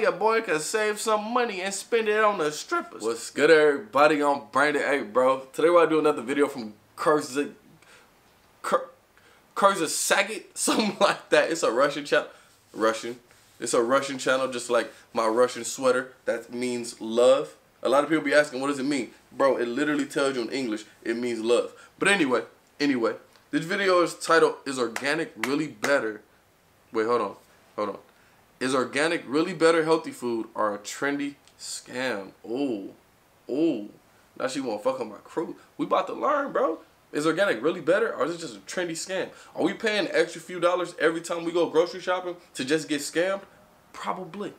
Your boy can save some money and spend it on the strippers. What's good, everybody? I'm Brandon. Hey, bro. Today we're do another video from Kurzak, something like that. It's a Russian channel. It's a Russian channel, just like my Russian sweater. That means love. A lot of people be asking, what does it mean? Bro, it literally tells you in English, it means love. But anyway, this video is titled, Is Organic Really Better? Wait, hold on. Is organic really better healthy food or a trendy scam? Oh. Now she won't fuck on my crew. We about to learn, bro. Is organic really better or is it just a trendy scam? Are we paying an extra few dollars every time we go grocery shopping to just get scammed? Probably.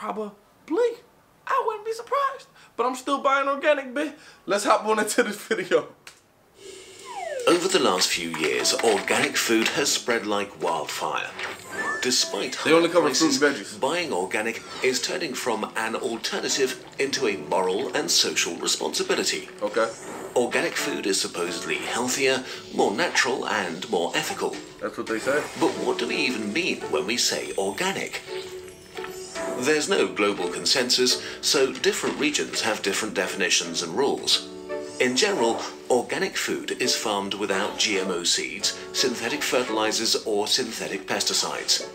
I wouldn't be surprised. But I'm still buying organic, bitch. Let's hop on into this video. Over the last few years, organic food has spread like wildfire. Despite high prices, buying organic is turning from an alternative into a moral and social responsibility. Okay. Organic food is supposedly healthier, more natural, and more ethical. That's what they say. But what do we even mean when we say organic? There's no global consensus, so different regions have different definitions and rules. In general, organic food is farmed without GMO seeds, synthetic fertilizers, or synthetic pesticides.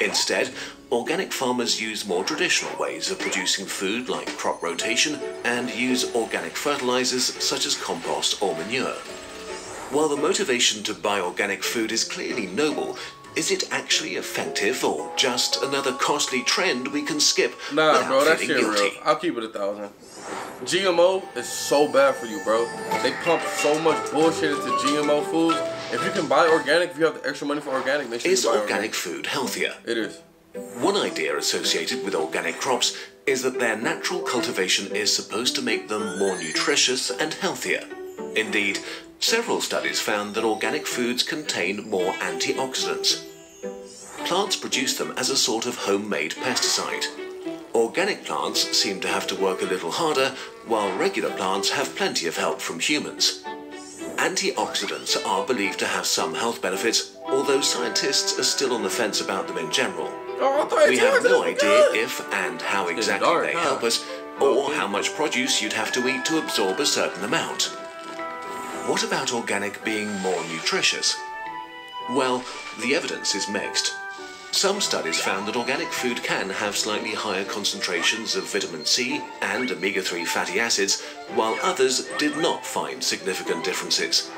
Instead, organic farmers use more traditional ways of producing food like crop rotation and use organic fertilizers such as compost or manure. While the motivation to buy organic food is clearly noble, is it actually effective or just another costly trend we can skip Nah, without bro, that feeling shit guilty? real. I'll keep it 1,000. GMO is so bad for you, bro. They pump so much bullshit into GMO foods. If you can buy organic, if you have the extra money for organic, then Is organic food healthier? It is. One idea associated with organic crops is that their natural cultivation is supposed to make them more nutritious and healthier. Indeed, several studies found that organic foods contain more antioxidants. Plants produce them as a sort of homemade pesticide. Organic plants seem to have to work a little harder, while regular plants have plenty of help from humans. Antioxidants are believed to have some health benefits, although scientists are still on the fence about them in general. We have no idea if and how exactly they help us, or how much produce you'd have to eat to absorb a certain amount. What about organic being more nutritious? Well, the evidence is mixed. Some studies found that organic food can have slightly higher concentrations of vitamin C and omega-3 fatty acids, while others did not find significant differences.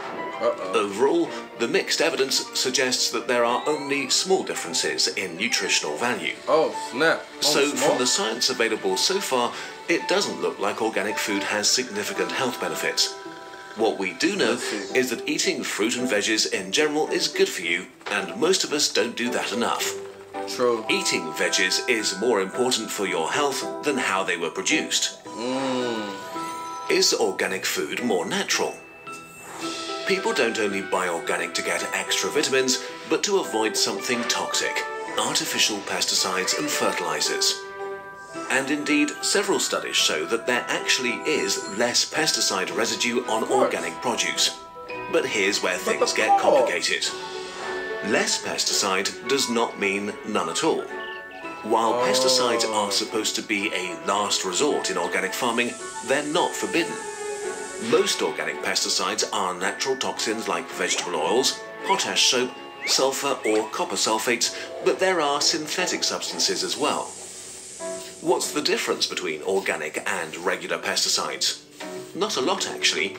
Overall, the mixed evidence suggests that there are only small differences in nutritional value. Oh, snap. From the science available so far, it doesn't look like organic food has significant health benefits. What we do know is that eating fruit and veggies in general is good for you, and most of us don't do that enough. True. Eating veggies is more important for your health than how they were produced. Is organic food more natural? People don't only buy organic to get extra vitamins, but to avoid something toxic, artificial pesticides and fertilizers. And indeed, several studies show that there actually is less pesticide residue on organic produce. But here's where things get complicated. Less pesticide does not mean none at all. While pesticides are supposed to be a last resort in organic farming, they're not forbidden. Most organic pesticides are natural toxins like vegetable oils, potash soap, sulfur or copper sulfates, but there are synthetic substances as well. What's the difference between organic and regular pesticides? Not a lot, actually.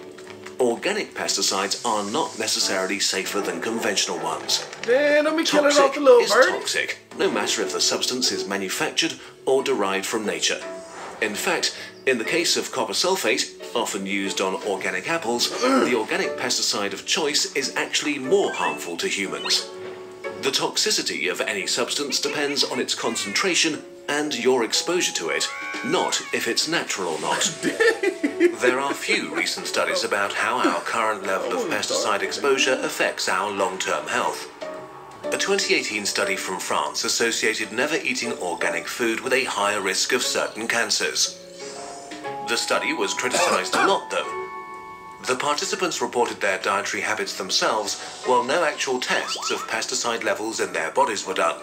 Organic pesticides are not necessarily safer than conventional ones. Man, let me kill it off the little bird. Toxic, no matter if the substance is manufactured or derived from nature. In fact, in the case of copper sulfate, often used on organic apples, the organic pesticide of choice is actually more harmful to humans. The toxicity of any substance depends on its concentration and your exposure to it, not if it's natural or not. There are few recent studies about how our current level of pesticide exposure affects our long-term health. A 2018 study from France associated never eating organic food with a higher risk of certain cancers. The study was criticized a lot, though. The participants reported their dietary habits themselves, while no actual tests of pesticide levels in their bodies were done.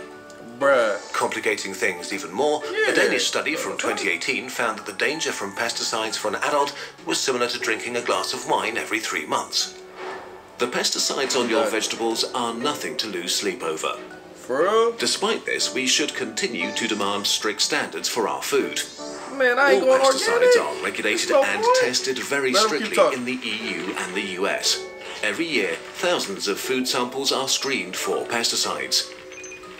Bruh. Complicating things even more, a Danish study from 2018 found that the danger from pesticides for an adult was similar to drinking a glass of wine every 3 months. The pesticides on your vegetables are nothing to lose sleep over. For real? Despite this, we should continue to demand strict standards for our food. Man, I ain't All going pesticides organic. are regulated No and point. tested very Let 'em keep strictly talking. in the EU and the US. Every year, thousands of food samples are screened for pesticides.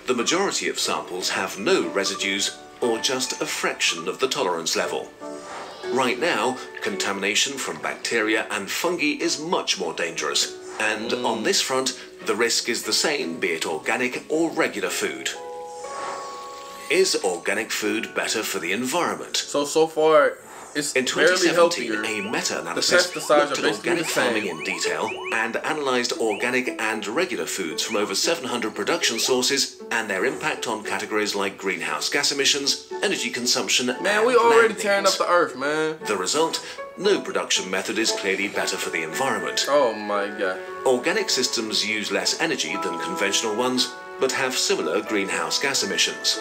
The majority of samples have no residues or just a fraction of the tolerance level. Right now, contamination from bacteria and fungi is much more dangerous. And on this front, the risk is the same, be it organic or regular food. Is organic food better for the environment? So far, it's In barely 2017, healthier. a meta-analysis The pesticides looked are at basically organic the same. farming in detail and analysed organic and regular foods from over 700 production sources and their impact on categories like greenhouse gas emissions, energy consumption, Man, and we already land tearing needs. up the earth, man. The result? No production method is clearly better for the environment. Oh my god. Organic systems use less energy than conventional ones, but have similar greenhouse gas emissions.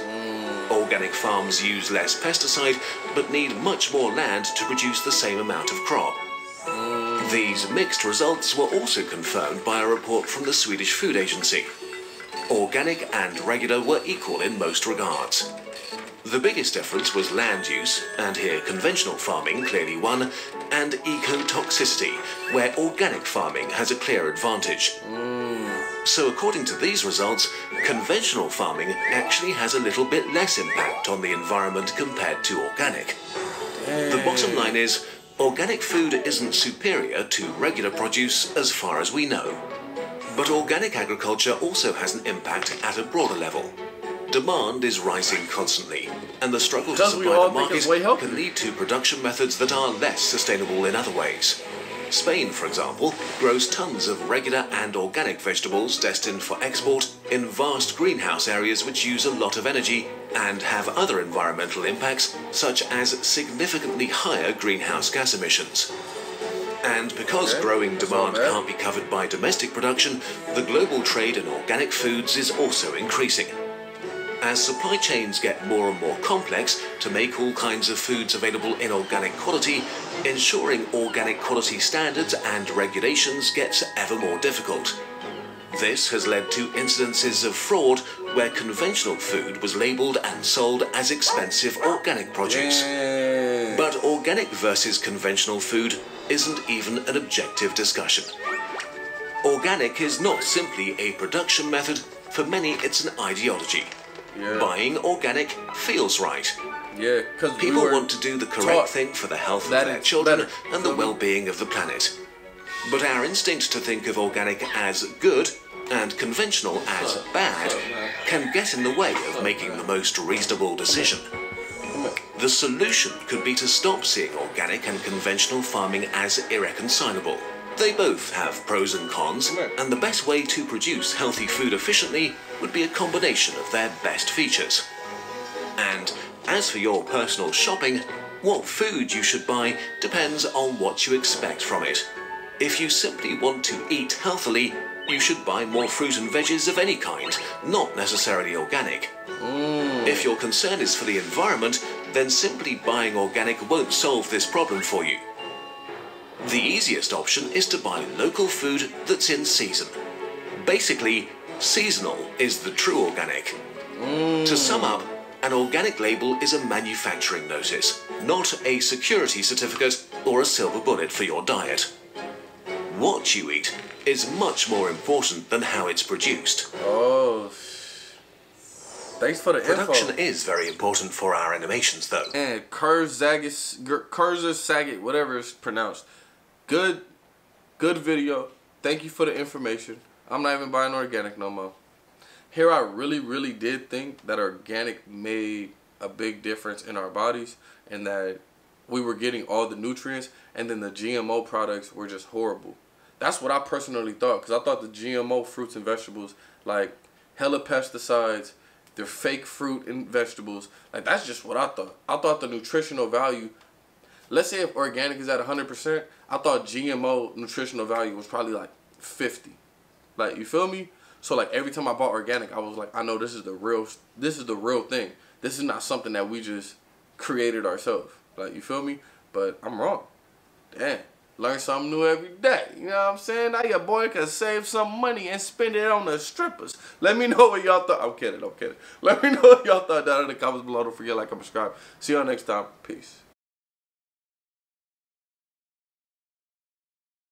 Organic farms use less pesticide, but need much more land to produce the same amount of crop. These mixed results were also confirmed by a report from the Swedish Food Agency. Organic and regular were equal in most regards. The biggest difference was land use, and here conventional farming clearly won, and ecotoxicity, where organic farming has a clear advantage. So according to these results, conventional farming actually has a little bit less impact on the environment compared to organic. The bottom line is, organic food isn't superior to regular produce as far as we know. But organic agriculture also has an impact at a broader level. Demand is rising constantly, and the struggle to Because we supply all the think market it's way healthier. can lead to production methods that are less sustainable in other ways. Spain, for example, grows tons of regular and organic vegetables destined for export in vast greenhouse areas which use a lot of energy and have other environmental impacts, such as significantly higher greenhouse gas emissions. And because growing that's not demand bad. can't be covered by domestic production, the global trade in organic foods is also increasing. As supply chains get more and more complex to make all kinds of foods available in organic quality, ensuring organic quality standards and regulations gets ever more difficult. This has led to incidences of fraud where conventional food was labelled and sold as expensive organic produce. Yeah. But organic versus conventional food isn't even an objective discussion. Organic is not simply a production method, for many it's an ideology. Yeah. Buying organic feels right. Yeah, because People want to do the correct thing for the health of that their it's children better. and the well-being of the planet. But our instinct to think of organic as good and conventional as bad can get in the way of making the most reasonable decision. The solution could be to stop seeing organic and conventional farming as irreconcilable. They both have pros and cons, and the best way to produce healthy food efficiently would be a combination of their best features. And as for your personal shopping, what food you should buy depends on what you expect from it. If you simply want to eat healthily, you should buy more fruit and veggies of any kind, not necessarily organic. If your concern is for the environment, then simply buying organic won't solve this problem for you. The easiest option is to buy local food that's in season. Basically, seasonal is the true organic. To sum up, an organic label is a manufacturing notice, not a security certificate or a silver bullet for your diet. What you eat is much more important than how it's produced. Oh, thanks for the Production info. is very important for our animations, though. And Kurzsaget, whatever it's pronounced. Good video. Thank you for the information. I'm not even buying organic no more. Here I really did think that organic made a big difference in our bodies and that we were getting all the nutrients, and then the GMO products were just horrible. That's what I personally thought, because I thought the GMO fruits and vegetables, like hella pesticides, they're fake fruit and vegetables. Like, that's just what I thought. I thought the nutritional value, let's say if organic is at 100%, I thought GMO nutritional value was probably like 50. Like, you feel me? So like every time I bought organic, I was like, I know this is the real thing. This is not something that we just created ourselves. Like, you feel me? But I'm wrong. Damn. Learn something new every day. You know what I'm saying? Now your boy can save some money and spend it on the strippers. Let me know what y'all thought. I'm kidding. Let me know what y'all thought down in the comments below. Don't forget to like and subscribe. See y'all next time. Peace.